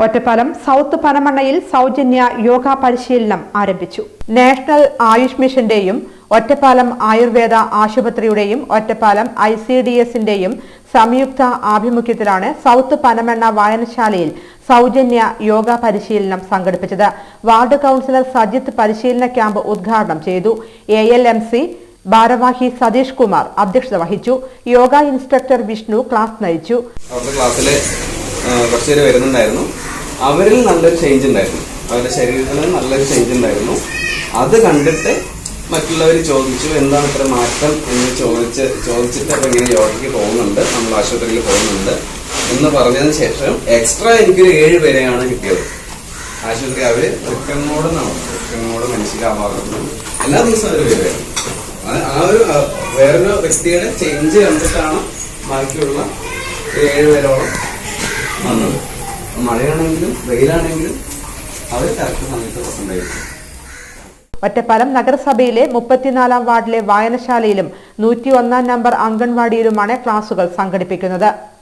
Ottapalam south പനമണ്ണയിൽ സൗജന്യ യോഗ പരിശീലനം ആരംഭിച്ചു. നാഷണൽ ആയുഷ് മിഷന്റെയും ഒറ്റപ്പാലം ആയുർവേദ ആശുപത്രിയുടെയും ഒറ്റപ്പാലം ICDSന്റെയും സംയുക്ത ആഭിമുഖ്യത്തിലാണ് സൗത്ത് പനമണ്ണ വായനശാലയിൽ സൗജന്യ യോഗ പരിശീലനം സംഘടിപ്പിച്ചത്. വാർഡ് കൌൺസിലർ സജിത്ത് പരിശീലന ക്യാമ്പ് ഉദ്ഘാടനം ചെയ്തു. ALMC ഭാരവാഹി സതീഷ് കുമാർ അധ്യക്ഷത വഹിച്ചു. യോഗ ഇൻസ്ട്രക്ടർ വിഷ്ണു ക്ലാസ് നയിച്ചു. കുറച്ചുപേര് വരുന്നുണ്ടായിരുന്നു. അവരിൽ നല്ലൊരു ചേഞ്ച് ഉണ്ടായിരുന്നു, അവരുടെ ശരീരത്തിൽ നല്ലൊരു ചേഞ്ച് ഉണ്ടായിരുന്നു. അത് കണ്ടിട്ട് മറ്റുള്ളവർ ചോദിച്ചു എന്താണ് ഇത്ര മാറ്റം എന്ന് ചോദിച്ചിട്ട് അപ്പോൾ ഇങ്ങനെ യോഗയ്ക്ക് പോകുന്നുണ്ട്, നമ്മൾ ആശുപത്രിയിൽ പോകുന്നുണ്ട് എന്ന് പറഞ്ഞതിന് ശേഷം എക്സ്ട്രാ എനിക്കൊരു 7 പേരെയാണ് കിട്ടിയത്. ആശുപത്രി അവര് തൃക്കങ്ങോട് മനസ്സിലാവാറുണ്ട്, എല്ലാ ദിവസവും അവർ വരുമായിരുന്നു. ആ ഒരു വേറൊരു വ്യക്തിയുടെ ചേഞ്ച് കണ്ടിട്ടാണ് ബാക്കിയുള്ള 7 പേരോളം വന്നത്. മഴയാണെങ്കിലും വെയിലാണെങ്കിലും അവർ കറക്റ്റ് സമയത്ത് പ്രസന്റായിരുന്നു. ഒറ്റപ്പാലം നഗരസഭയിലെ 34-ാം വാർഡിലെ വായനശാലയിലും 101-ാം നമ്പർ അംഗൻവാടിയിലുമാണ് ക്ലാസുകൾ സംഘടിപ്പിക്കുന്നത്.